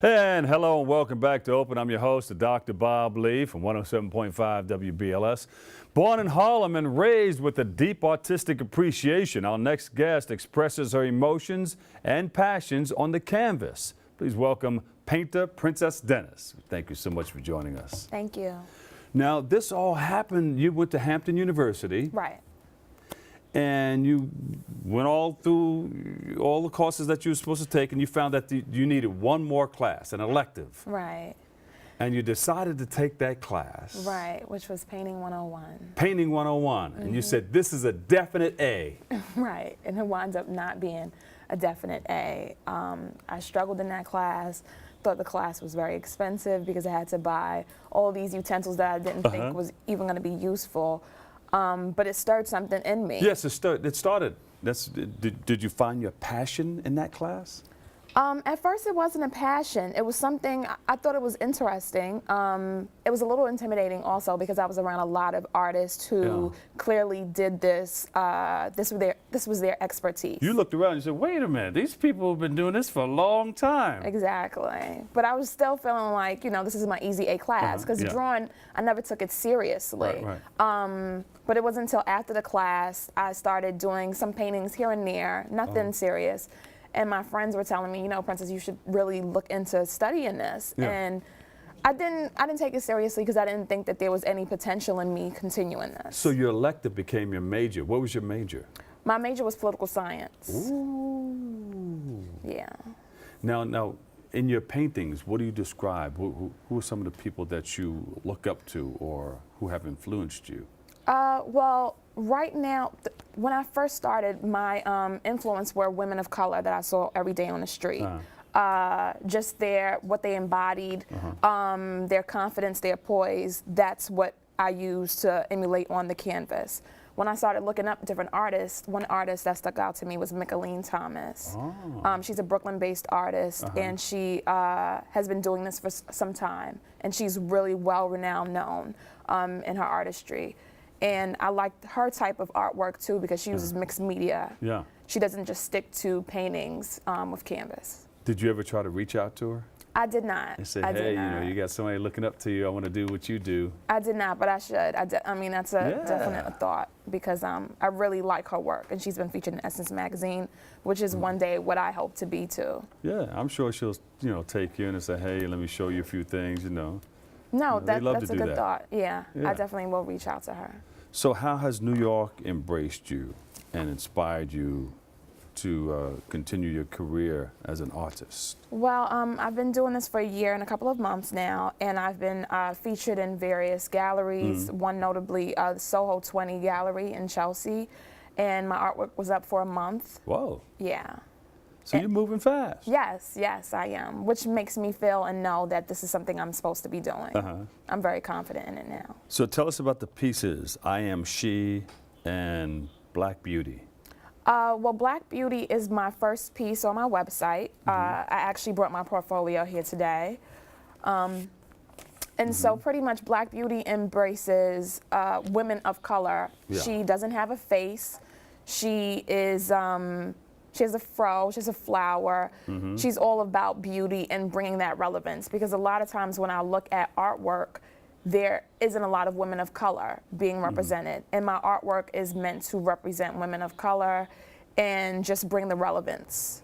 And hello and welcome back to Open. I'm your host, Dr. Bob Lee from 107.5 WBLS. Born in Harlem and raised with a deep artistic appreciation, our next guest expresses her emotions and passions on the canvas. Please welcome painter Princess Dennis. Thank you so much for joining us. Thank you. Now, this all happened, you went to Hampton University. Right. And you went all through all the courses that you were supposed to take, and you found that you needed one more class, an elective. Right. And you decided to take that class. Right, which was Painting 101. Painting 101. And you said, this is a definite A. Right, and it winds up not being a definite A. I struggled in that class, thought the class was very expensive because I had to buy all these utensils that I didn't think was even going to be useful. But it stirred something in me. Yes, it started. Did you find your passion in that class? At first it wasn't a passion. It was something, I thought it was interesting. It was a little intimidating also because I was around a lot of artists who clearly did this. This was their expertise. You looked around and you said, wait a minute, these people have been doing this for a long time. Exactly. But I was still feeling like, you know, this is my easy A class because drawing, I never took it seriously. Right. But it wasn't until after the class I started doing some paintings here and there, nothing serious. And my friends were telling me, you know, Princess, you should really look into studying this. And I didn't take it seriously because I didn't think that there was any potential in me continuing this. So your elective became your major. What was your major? My major was political science. Ooh. Yeah. Now, in your paintings, what do you describe? Who are some of the people that you look up to or who have influenced you? Well, right now, when I first started, my influence were women of color that I saw every day on the street. Just what they embodied, their confidence, their poise, that's what I used to emulate on the canvas. When I started looking up different artists, one artist that stuck out to me was Micheline Thomas. She's a Brooklyn-based artist, and she has been doing this for some time, and she's really well-renowned known in her artistry. And I liked her type of artwork too because she uses mixed media. Yeah. She doesn't just stick to paintings with canvas. Did you ever try to reach out to her? I did not. And say, hey, you know, you got somebody looking up to you. I want to do what you do. I did not, but I should. I mean, that's a definite thought because I really like her work, and she's been featured in Essence magazine, which is one day what I hope to be too. Yeah, I'm sure she'll, you know, take you in and say, hey, let me show you a few things, you know. No, that's a good thought. Yeah, I definitely will reach out to her. So how has New York embraced you and inspired you to continue your career as an artist? Well, I've been doing this for a year and a couple of months now, and I've been featured in various galleries, one notably the Soho 20 Gallery in Chelsea, and my artwork was up for a month. Whoa. Yeah. So you're moving fast. Yes, I am, which makes me feel and know that this is something I'm supposed to be doing. I'm very confident in it now. So tell us about the pieces, I Am She and Black Beauty. Well, Black Beauty is my first piece on my website. I actually brought my portfolio here today. And so pretty much Black Beauty embraces women of color. She doesn't have a face. She is... she has a fro, she has a flower. She's all about beauty and bringing that relevance because a lot of times when I look at artwork, there isn't a lot of women of color being represented. And my artwork is meant to represent women of color and just bring the relevance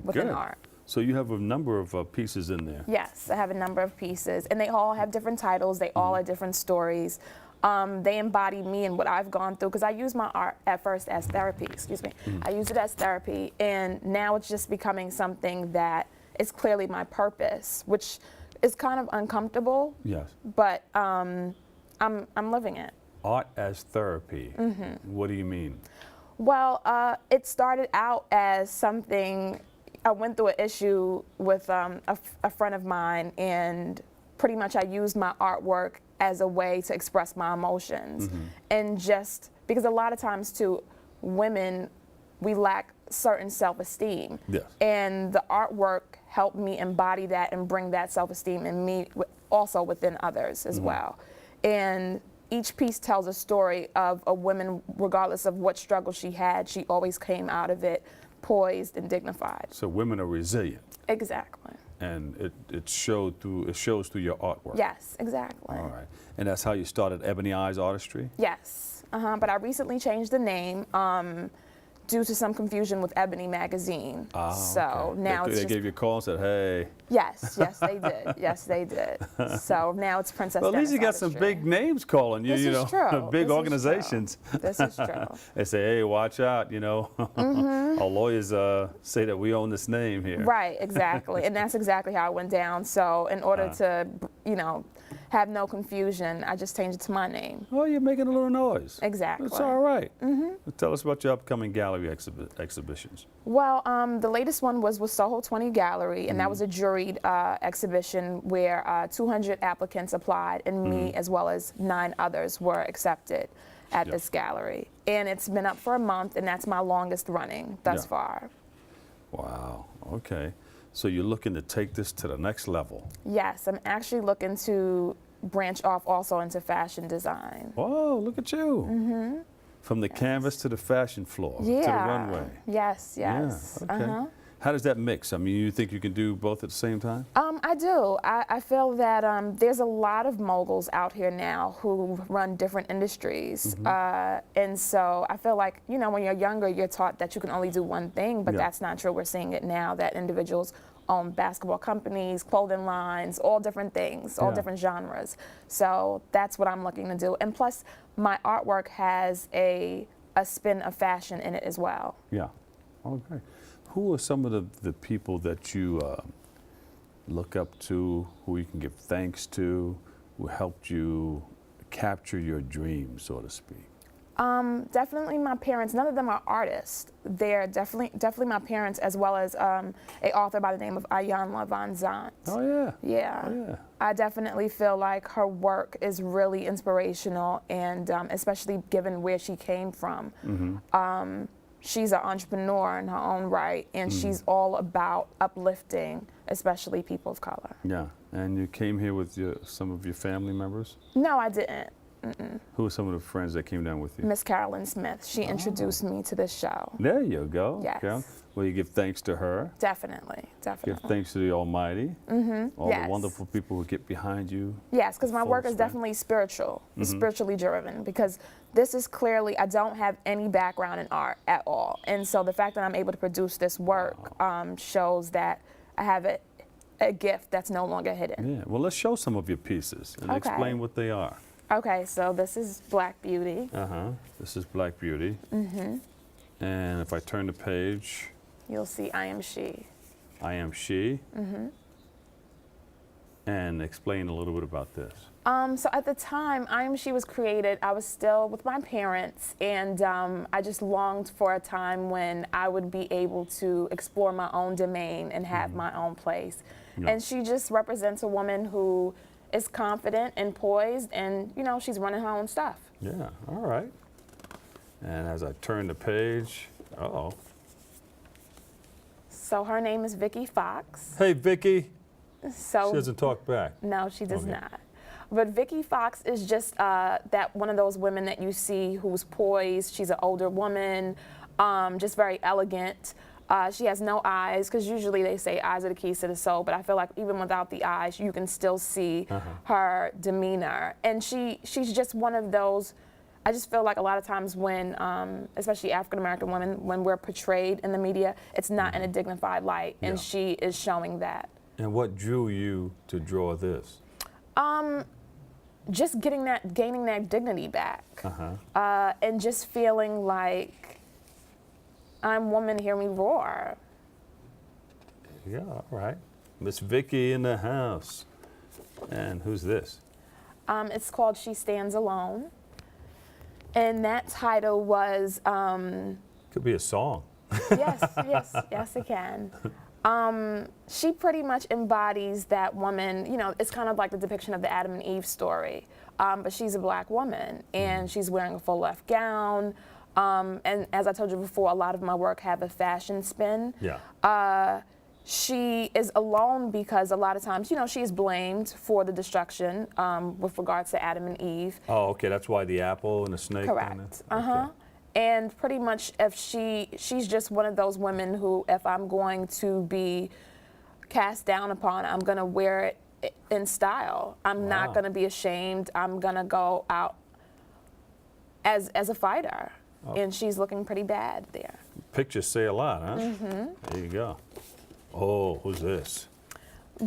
within art. So you have a number of pieces in there. Yes, I have a number of pieces and they all have different titles, they all have different stories. They embody me and what I've gone through because I used my art at first as therapy, I used it as therapy and now it's just becoming something that is clearly my purpose, which is kind of uncomfortable. Yes. But I'm living it. Art as therapy. What do you mean? Well, it started out as something, I went through an issue with a friend of mine and pretty much I used my artwork as a way to express my emotions. And just because a lot of times too, women, we lack certain self-esteem. And the artwork helped me embody that and bring that self-esteem in me, also within others as well. And each piece tells a story of a woman, regardless of what struggle she had, she always came out of it poised and dignified. So women are resilient. Exactly. And it shows through your artwork. Yes, exactly. All right. And that's how you started Ebony Eyes Artistry? Yes. But I recently changed the name due to some confusion with Ebony magazine. So okay. now they gave you a call and said, hey. Yes, they did. Yes, they did. So now it's Princess Well, at least Dennis you got some Artistry. big names calling you, This you is know, true. big This is organizations. true. This is true. They say, hey, watch out, you know. Our lawyers say that we own this name here. Right, exactly. And that's exactly how it went down. So in order to, you know, have no confusion, I just changed it to my name. Oh, you're making a little noise. Exactly. That's all right. Tell us about your upcoming gallery exhibitions. Well, the latest one was with Soho 20 Gallery, and that was a juried exhibition where 200 applicants applied, and me as well as 9 others were accepted at this gallery. And it's been up for a month, and that's my longest running thus far. Wow, okay. So you're looking to take this to the next level. Yes, I'm actually looking to branch off also into fashion design. Oh, look at you. From the canvas to the fashion floor, to the runway. Yes. Yeah, okay. How does that mix? I mean, you think you can do both at the same time? I do. I feel that there's a lot of moguls out here now who run different industries. And so I feel like, you know, when you're younger, you're taught that you can only do one thing, but that's not true. We're seeing it now that individuals own basketball companies, clothing lines, all different things, all different genres. So that's what I'm looking to do. And plus, my artwork has a spin of fashion in it as well. Yeah, okay. Who are some of the people that you look up to, who you can give thanks to, who helped you capture your dreams, so to speak? Definitely my parents. None of them are artists. They're definitely my parents, as well as a author by the name of Ayanla Van Zant. Oh yeah. Yeah. Oh, yeah. I definitely feel like her work is really inspirational, and especially given where she came from. She's an entrepreneur in her own right, and she's all about uplifting, especially people of color. Yeah, and you came here with some of your family members? No, I didn't. Who are some of the friends that came down with you? Miss Carolyn Smith. She introduced me to this show. There you go. Yes. Carol. Well, you give thanks to her. Definitely. Give thanks to the Almighty. All Yes. the wonderful people who get behind you. Yes, because my work is Folks, definitely spiritual. It's spiritually driven, because this is clearly, I don't have any background in art at all. And so the fact that I'm able to produce this work shows that I have a gift that's no longer hidden. Yeah, well, let's show some of your pieces and explain what they are. Okay, so this is Black Beauty. This is Black Beauty. And if I turn the page, You'll see I Am She. I Am She. And explain a little bit about this. So at the time I Am She was created, I was still with my parents, and I just longed for a time when I would be able to explore my own domain and have my own place. And she just represents a woman who is confident and poised, and you know, she's running her own stuff. Yeah, all right. And as I turn the page, So her name is Vicky Fox. Hey, Vicky. So She doesn't talk back. No, she does Okay. not. But Vicky Fox is just that one of those women that you see who's poised. She's an older woman, just very elegant. She has no eyes, because usually they say eyes are the keys to the soul, but I feel like even without the eyes, you can still see her demeanor. And she's just one of those, I just feel like a lot of times when, especially African-American women, when we're portrayed in the media, it's not in a dignified light, and she is showing that. And what drew you to draw this? Just gaining that dignity back, and just feeling like I'm woman, hear me roar. Yeah, all right. Miss Vicky in the house. And who's this? It's called She Stands Alone, and that title was Could be a song. yes it can. She pretty much embodies that woman. You know, it's kind of like the depiction of the Adam and Eve story, but she's a black woman, and she's wearing a full left gown. And as I told you before, a lot of my work have a fashion spin. Yeah. She is alone because a lot of times, you know, she's blamed for the destruction with regards to Adam and Eve. Oh, okay. That's why the apple and the snake. Correct. Okay. And pretty much, if she's just one of those women who, if I'm going to be cast down upon. I'm going to wear it in style. I'm not Wow. going to be ashamed. I'm going to go out as a fighter. And she's looking pretty bad there. Pictures say a lot, huh? There you go. Oh, who's this?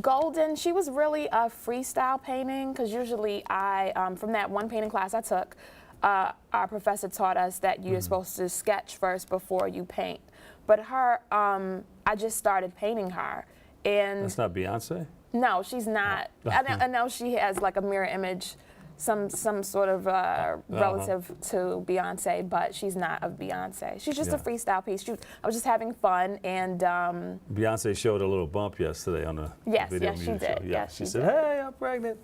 Golden, she was really a freestyle painting, because usually from that one painting class I took, our professor taught us that you're supposed to sketch first before you paint. But her, I just started painting her. And That's not Beyonce? no, she's not. I know she has like a mirror image, some sort of relative to Beyonce, but she's not of Beyonce. She's just a freestyle piece. I was just having fun, and Beyonce showed a little bump yesterday on the video yes, she music did. show. Yeah, Yes, she she said, did. "Hey, I'm pregnant,"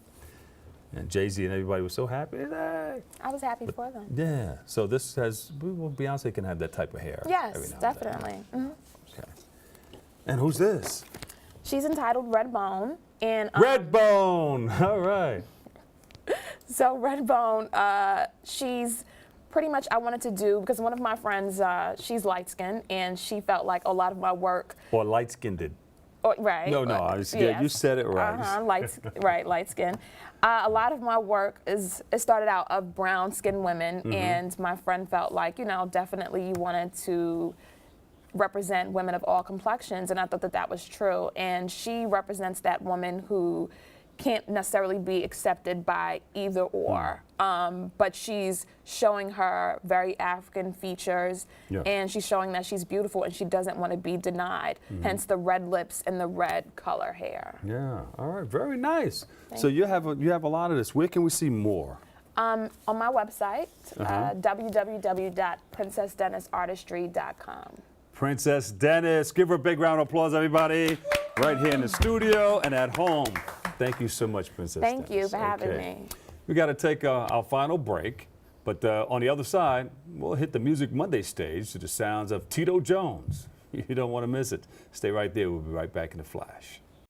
and Jay-Z and everybody was so happy. Hey. I was happy for them. Yeah. So this has Beyonce can have that type of hair. every Yes, now and then. definitely. Okay. And who's this? She's entitled Redbone, and Redbone. All right. so Redbone, she's pretty much, I wanted to do, because one of my friends, she's light skinned, and she felt like a lot of my work, Or light-skinned. right? No, I was scared. You said it right. Light skin. A lot of my work it started out of brown skinned women, and my friend felt like, definitely you wanted to represent women of all complexions, and I thought that was true. And she represents that woman who can't necessarily be accepted by either or, but she's showing her very African features, and she's showing that she's beautiful and she doesn't want to be denied, hence the red lips and the red color hair. Yeah, all right, very nice. So you have a lot of this. Where can we see more? On my website, www.princessdennisartistry.com. Princess Dennis, give her a big round of applause, everybody, right here in the studio and at home. Thank you so much, Princess Thank Dennis. you for having me. We got to take our final break, but on the other side, we'll hit the Music Monday stage to the sounds of Tito Jones. You don't want to miss it. Stay right there. We'll be right back in a flash.